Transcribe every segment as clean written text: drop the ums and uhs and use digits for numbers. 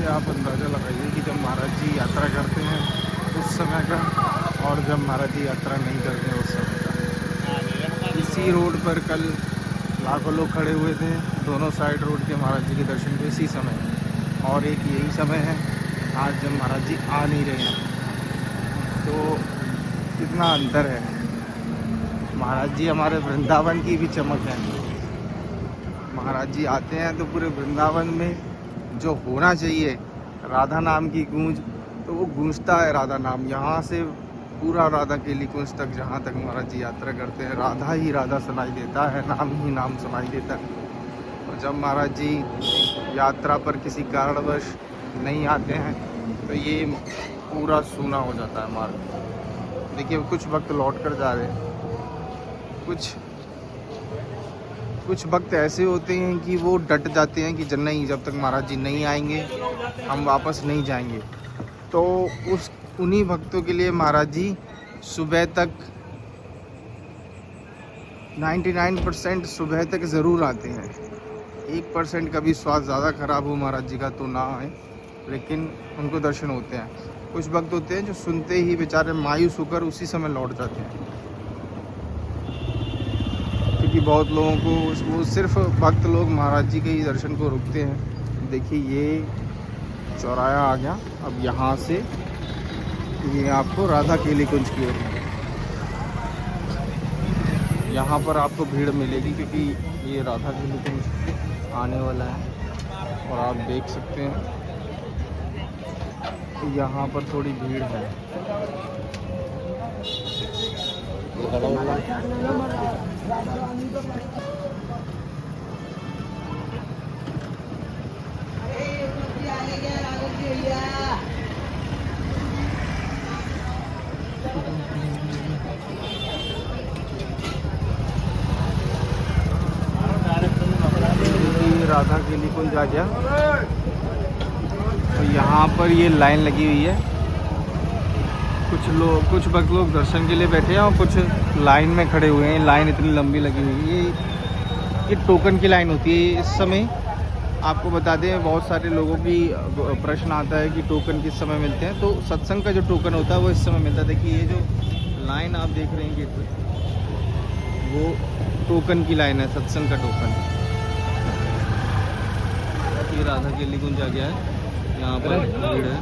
आप अंदाज़ा लगाइए कि जब महाराज जी यात्रा करते हैं उस समय का और जब महाराज जी यात्रा नहीं करते हैं उस समय का। इसी रोड पर कल लाखों लोग खड़े हुए थे, दोनों साइड रोड के महाराज जी के दर्शन को इसी समय, और एक यही समय है आज जब महाराज जी आ नहीं रहे हैं। तो कितना अंतर है। महाराज जी हमारे वृंदावन की भी चमक है। महाराज जी आते हैं तो पूरे वृंदावन में जो होना चाहिए राधा नाम की गूंज, तो वो गूंजता है राधा नाम। यहाँ से पूरा राधा केली कुंज तक जहाँ तक महाराज जी यात्रा करते हैं राधा ही राधा सुनाई देता है, नाम ही नाम सुनाई देता है। और जब महाराज जी यात्रा पर किसी कारणवश नहीं आते हैं तो ये पूरा सूना हो जाता है मार्ग। देखिए कुछ वक्त लौट कर जा रहे हैं, कुछ वक्त ऐसे होते हैं कि वो डट जाते हैं कि जब नहीं, जब तक महाराज जी नहीं आएंगे हम वापस नहीं जाएंगे। तो उन्हीं भक्तों के लिए महाराज जी सुबह तक 99% सुबह तक ज़रूर आते हैं। 1% कभी स्वास्थ्य ज़्यादा ख़राब हो महाराज जी का तो ना आए, लेकिन उनको दर्शन होते हैं। कुछ भक्त होते हैं जो सुनते ही बेचारे मायूस होकर उसी समय लौट जाते हैं, क्योंकि बहुत लोगों को वो सिर्फ भक्त लोग महाराज जी के ही दर्शन को रुकते हैं। देखिए ये चौराहा आ गया, अब यहाँ से ये आपको राधा केली कुंज की ओर, यहाँ पर आपको भीड़ मिलेगी क्योंकि ये राधा केली कुंज आने वाला है। और आप देख सकते हैं यहाँ पर थोड़ी भीड़ है। राधा केली कुंज आ गया, तो यहाँ पर ये लाइन लगी हुई है। कुछ भक्त लोग दर्शन के लिए बैठे हैं और कुछ लाइन में खड़े हुए हैं। लाइन इतनी लंबी लगी हुई है, ये टोकन की लाइन होती है। इस समय आपको बता दें बहुत सारे लोगों की प्रश्न आता है कि टोकन किस समय मिलते हैं। तो सत्संग का जो टोकन होता है वो इस समय मिलता है। देखिए ये जो लाइन आप देख रहे हैं गेट पे, वो टोकन की लाइन है, सत्संग का टोकन। ये राधा केली कुंज आ गया है, यहाँ पर भीड़ है।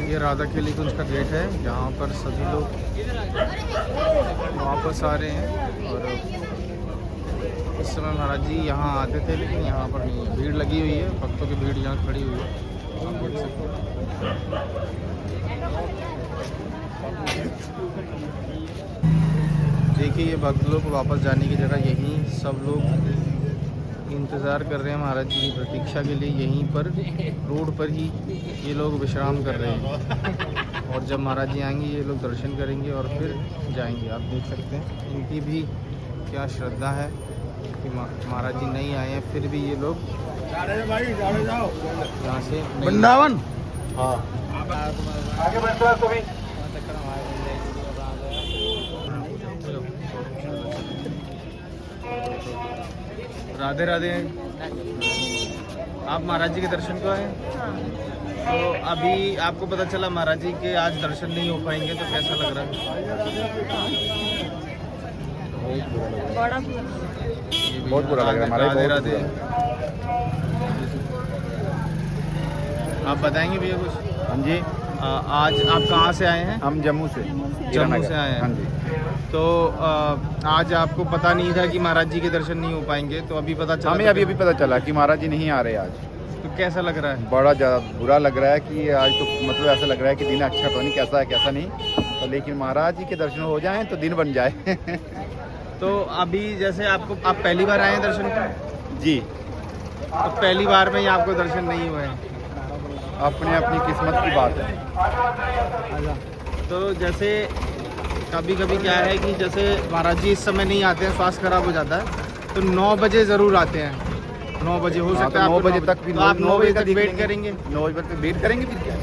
ये राधा केली कुंज का गेट है, जहाँ पर सभी लोग वापस आ रहे हैं। और इस समय महाराज जी यहाँ आते थे लेकिन यहाँ पर नहीं है, भीड़ लगी हुई है, भक्तों की भीड़ यहाँ खड़ी हुई है, आप देख सकते हैं। देखिए ये भक्त लोग वापस जाने की जगह यहीं सब लोग इंतज़ार कर रहे हैं महाराज जी की प्रतीक्षा के लिए। यहीं पर रोड पर ही ये लोग विश्राम कर रहे हैं, और जब महाराज जी आएंगे ये लोग दर्शन करेंगे और फिर जाएंगे। आप देख सकते हैं इनकी भी क्या श्रद्धा है कि महाराज जी नहीं आए हैं फिर भी ये लोग यहाँ से वृंदावन। हाँ आगे बढ़ता है सभी। राधे राधे। आप महाराज जी के दर्शन को आए? तो अभी आपको पता चला महाराज जी के आज दर्शन नहीं हो पाएंगे, तो कैसा लग रहा है? बहुत बुरा लग रहा है। राधे राधे। आप बताएंगे भैया कुछ? हाँ जी। आज आप कहाँ से आए हैं? हम जम्मू से आए हैं। हाँ जी। तो आज आपको पता नहीं था कि महाराज जी के दर्शन नहीं हो पाएंगे, तो अभी पता चला? हमें अभी पता चला कि महाराज जी नहीं आ रहे आज। तो कैसा लग रहा है? बड़ा ज़्यादा बुरा लग रहा है कि आज तो मतलब ऐसा लग रहा है कि दिन अच्छा तो नहीं, कैसा है कैसा नहीं, तो लेकिन महाराज जी के दर्शन हो जाएं तो दिन बन जाए। तो अभी जैसे आप पहली बार आए हैं दर्शन को? जी। तो पहली बार में ही आपको दर्शन नहीं हुए हैं? अपने अपनी किस्मत की बात है। तो जैसे कभी कभी क्या है कि जैसे महाराज जी इस समय नहीं आते हैं, स्वास्थ्य खराब हो जाता है, तो 9 बजे ज़रूर आते हैं। 9 बजे हो सकता है 9 बजे तक भी, तो आप 9 बजे तक वेट करेंगे? 9 बजे तक वेट करेंगे फिर क्या?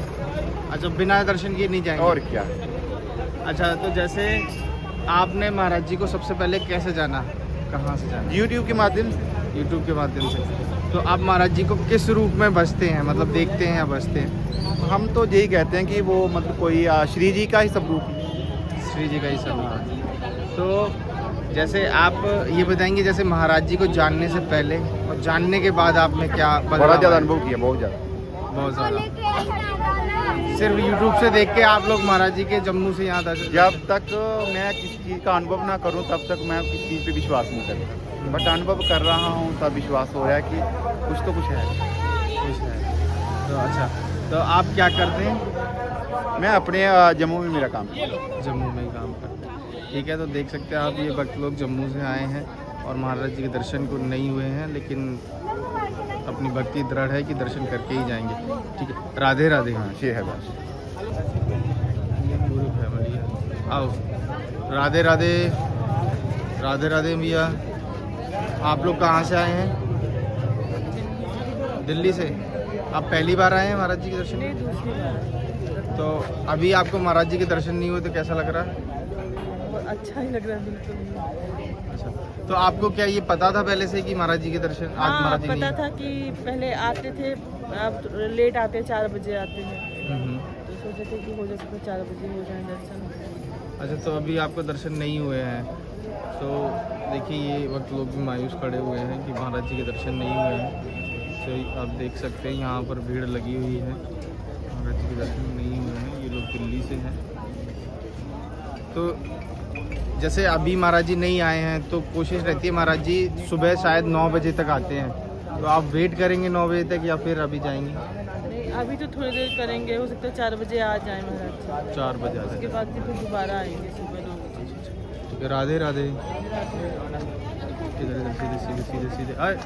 अच्छा, बिना दर्शन किए नहीं जाएंगे? और क्या। अच्छा, तो जैसे आपने महाराज जी को सबसे पहले कैसे जाना, कहाँ से जाना? यूट्यूब के माध्यम से। यूट्यूब के माध्यम से। तो आप महाराज जी को किस रूप में बसते हैं, मतलब देखते हैं या बसते हैं? हम तो यही कहते हैं कि वो मतलब कोई श्री जी का ही स्वरूप है। श्री जी का ही सब। तो जैसे आप ये बताएंगे, जैसे महाराज जी को जानने से पहले और जानने के बाद आपने क्या बड़ा ज़्यादा अनुभव किया, बहुत ज़्यादा। बहुत ज़्यादा। सिर्फ यूट्यूब से देख के आप लोग महाराज जी के जम्मू से यहाँ दर्शन? जब तक मैं किसी चीज़ का अनुभव ना करूं तब तक मैं किसी चीज़ पे विश्वास नहीं करता, बट अनुभव कर रहा हूं तब विश्वास हो रहा है कि कुछ तो कुछ है। कुछ है। तो अच्छा, तो आप क्या करते हैं? मैं अपने जम्मू में मेरा काम है। जम्मू में ही काम करते हैं, ठीक है। तो देख सकते हैं आप, ये भक्त लोग जम्मू से आए हैं और महाराज जी के दर्शन को नहीं हुए हैं, लेकिन अपनी भक्ति दृढ़ है कि दर्शन करके ही जाएंगे, ठीक है। राधे राधे। हाँ, ये है बस। पूरी फैमिली है, आओ। राधे राधे। राधे राधे भैया। आप लोग कहाँ से आए हैं? दिल्ली से। आप पहली बार आए हैं महाराज जी के दर्शन? नहीं, दूसरी बार। तो अभी आपको महाराज जी के दर्शन नहीं हुए तो कैसा लग रहा है? अच्छा ही लग रहा है बिल्कुल। अच्छा, तो आपको क्या ये पता था पहले से कि महाराज जी के दर्शन आज हाँ, महाराज जी पता नहीं? था कि पहले आते थे, अब लेट आते, 4 बजे आते हैं, हम्म। तो सोचे थे कि हो जा सकता 4 बजे हो जाए दर्शन। अच्छा, तो अभी आपको दर्शन नहीं हुए हैं, तो देखिए ये वक्त लोग भी मायूस खड़े हुए हैं कि महाराज जी के दर्शन नहीं हुए हैं। तो आप देख सकते हैं यहाँ पर भीड़ लगी हुई है, महाराज जी के दर्शन नहीं हुए हैं। ये लोग दिल्ली से हैं। तो जैसे अभी महाराज जी नहीं आए हैं तो कोशिश रहती है, महाराज जी सुबह शायद 9 बजे तक आते हैं, तो आप वेट करेंगे 9 बजे तक या फिर अभी जाएंगे? नहीं, अभी तो थोड़ी देर करेंगे, हो सकता है 4 बजे आ जाए महाराज जी। 4 बजे आ उसके जाए, बाद फिर दोबारा आएंगे सुबह 9 बजे। ठीक है। राधे राधे। इधर इधर सीधे सीधे सीधे सीधे आए।